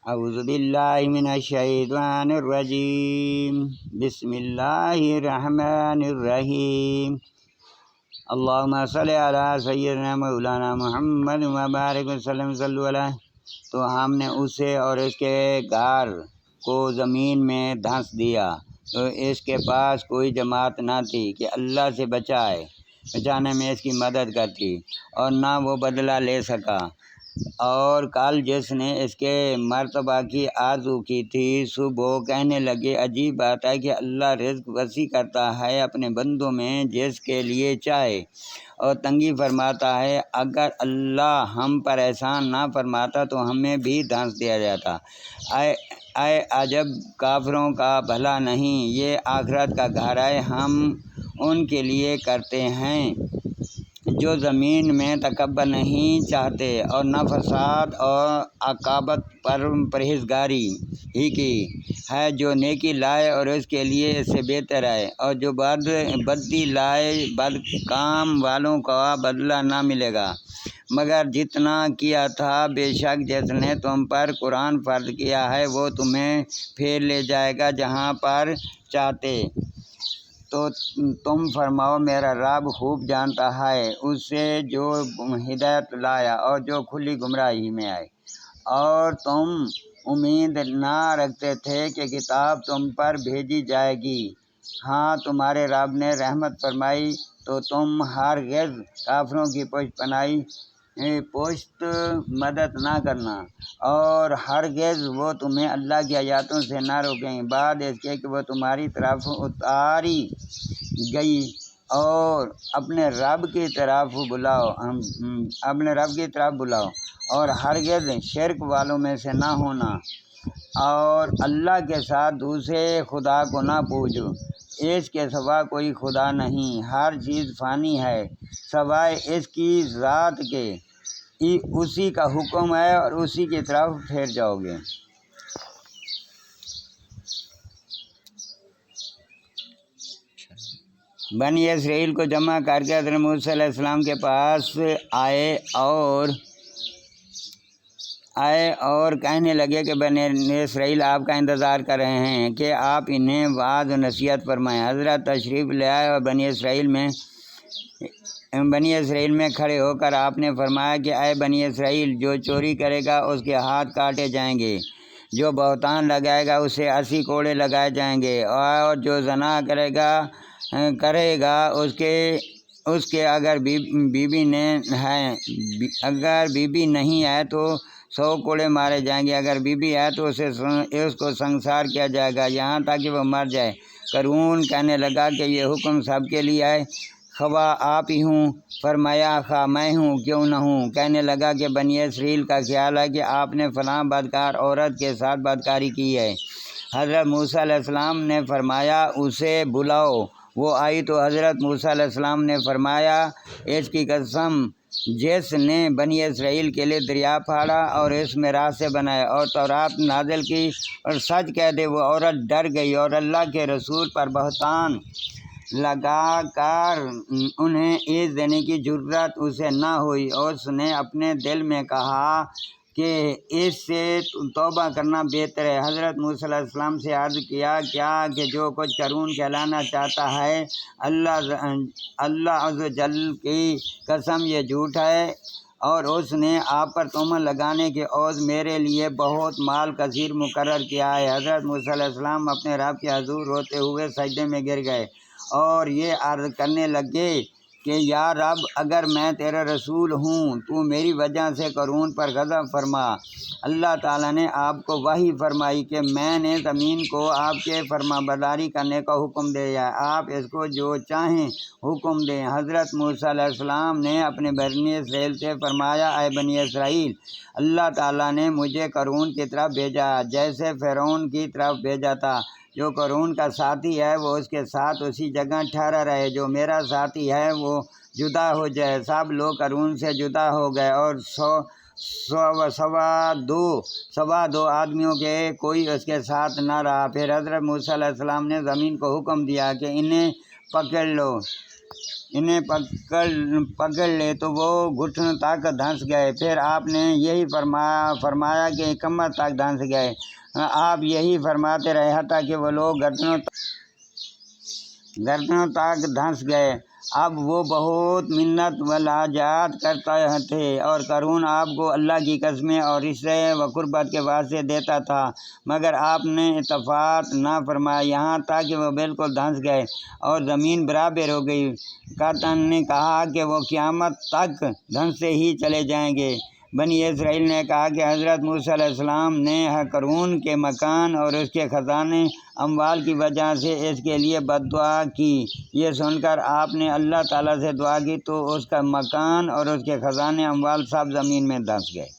اعوذ باللہ من الشیطان الرجیم بسم اللہ الرحمن الرحیم اللہم صلی علی سیدنا مولانا محمد مبارک وسلم صلی علیہ۔ تو ہم نے اسے اور اس کے گھر کو زمین میں دھنس دیا، تو اس کے پاس کوئی جماعت نہ تھی کہ اللہ سے بچانے میں اس کی مدد کرتی، اور نہ وہ بدلہ لے سکا۔ اور کل جس نے اس کے مرتبہ کی آرزو کی تھی، صبح وہ کہنے لگے عجیب بات ہے کہ اللہ رزق وسیع کرتا ہے اپنے بندوں میں جس کے لیے چاہے، اور تنگی فرماتا ہے۔ اگر اللہ ہم پر احسان نہ فرماتا تو ہمیں بھی دھنس دیا جاتا۔ اے عجب کافروں کا بھلا نہیں، یہ آخرت کا گھر ہے ہم ان کے لیے کرتے ہیں جو زمین میں تکبر نہیں چاہتے اور نہ فساد اور عقابت پر پرہیزگاری ہی کی ہے، جو نیکی لائے اور اس کے لیے اس سے بہتر ہے، اور جو بدی لائے بد کام والوں کا بدلہ نہ ملے گا مگر جتنا کیا تھا۔ بے شک جس نے تم پر قرآن فرض کیا ہے وہ تمہیں پھیر لے جائے گا جہاں پر چاہتے، تو تم فرماؤ میرا رب خوب جانتا ہے اسے جو ہدایت لایا اور جو کھلی گمراہی میں آئے۔ اور تم امید نہ رکھتے تھے کہ کتاب تم پر بھیجی جائے گی، ہاں تمہارے رب نے رحمت فرمائی، تو تم ہرگز کافروں کی پشت مدد نہ کرنا، اور ہرگز وہ تمہیں اللہ کی آیاتوں سے نہ روکیں بعد اس کے کہ وہ تمہاری طرف اتاری گئی، اور اپنے رب کی طرف بلاؤ اور ہرگز شرک والوں میں سے نہ ہونا، اور اللہ کے ساتھ دوسرے خدا کو نہ پوجو، اس کے سوا کوئی خدا نہیں، ہر چیز فانی ہے سوائے اس کی ذات کے، اسی کا حکم ہے اور اسی کی طرف پھر جاؤ گے۔ بنی اسرائیل کو جمع کر کے حضرت موسیٰ علیہ السلام کے پاس آئے اور کہنے لگے کہ بنی اسرائیل آپ کا انتظار کر رہے ہیں کہ آپ انہیں وعظ و نصیحت فرمائیں۔ حضرت تشریف لے آئے اور بنی اسرائیل میں کھڑے ہو کر آپ نے فرمایا کہ اے بنی اسرائیل، جو چوری کرے گا اس کے ہاتھ کاٹے جائیں گے، جو بہتان لگائے گا اسے 80 کوڑے لگائے جائیں گے، اور جو زنا کرے گا اس کے اگر بیوی نہیں ہے تو 100 کوڑے مارے جائیں گے، اگر بیوی ہے تو اس کو سنسار کیا جائے گا یہاں تک کہ وہ مر جائے۔ قارون کہنے لگا کہ یہ حکم سب کے لیے ہے، خواہ آپ ہی ہوں؟ فرمایا خواہ میں ہوں کیوں نہ ہوں۔ کہنے لگا کہ بنی اسرائیل کا خیال ہے کہ آپ نے فلاں بدکار عورت کے ساتھ بدکاری کی ہے۔ حضرت موسیٰ علیہ السلام نے فرمایا اسے بلاؤ۔ وہ آئی تو حضرت موسیٰ علیہ السلام نے فرمایا اس کی قسم جس نے بنی اسرائیل کے لیے دریا پھاڑا اور اس میں راستے بنائے اور تورات نازل کی، اور سچ کہہ دے وہ عورت ڈر گئی اور اللہ کے رسول پر بہتان لگا کر انہیں عزت دینے کی جرأت اسے نہ ہوئی، اور اس نے اپنے دل میں کہا کہ اس سے توبہ کرنا بہتر ہے۔ حضرت موسیٰ علیہ السلام سے عرض کیا کہ جو کچھ قارون کہلانا چاہتا ہے اللہ عز و جل کی قسم یہ جھوٹ ہے، اور اس نے آپ پر تہمت لگانے کے عوض میرے لیے بہت مال کثیر مقرر کیا ہے۔ حضرت موسیٰ علیہ السلام اپنے رب کے حضور روتے ہوئے سجدے میں گر گئے اور یہ عرض کرنے لگے کہ یا رب، اگر میں تیرا رسول ہوں تو میری وجہ سے قارون پر غضب فرما۔ اللہ تعالیٰ نے آپ کو وحی فرمائی کہ میں نے زمین کو آپ کے فرما برداری کرنے کا حکم دیا ہے، آپ اس کو جو چاہیں حکم دیں۔ حضرت موسیٰ علیہ السلام نے اپنے بنی اسرائیل سے فرمایا اے بنی اسرائیل، اللہ تعالیٰ نے مجھے قارون کی طرف بھیجا جیسے فرعون کی طرف بھیجا تھا۔ جو قارون کا ساتھی ہے وہ اس کے ساتھ اسی جگہ ٹھہرا رہے، جو میرا ساتھی ہے وہ جدا ہو جائے۔ سب لوگ قارون سے جدا ہو گئے اور سوا دو آدمیوں کے کوئی اس کے ساتھ نہ رہا۔ پھر حضرت موسیٰ علیہ السلام نے زمین کو حکم دیا کہ انہیں پکڑ لو، انہیں پکڑ لے تو وہ گھٹنوں تک دھنس گئے۔ پھر آپ نے یہی فرمایا کہ کمر تک دھنس گئے۔ آپ یہی فرماتے رہے حتیٰ کہ وہ لوگ گردنوں تک دھنس گئے۔ اب وہ بہت منت و لحاظات کرتے تھے اور قارون آپ کو اللہ کی قسمیں اور رشتے و قربت کے واسطے دیتا تھا، مگر آپ نے اطاعت نہ فرمایا، یہاں تک کہ وہ بالکل دھنس گئے اور زمین برابر ہو گئی۔ قارون نے کہا کہ وہ قیامت تک دھنستے ہی چلے جائیں گے۔ بنی اسرائیل نے کہا کہ حضرت موسیٰ علیہ السلام نے قارون کے مکان اور اس کے خزانے اموال کی وجہ سے اس کے لیے بد دعا کی۔ یہ سن کر آپ نے اللہ تعالیٰ سے دعا کی تو اس کا مکان اور اس کے خزانے اموال سب زمین میں دھنس گئے۔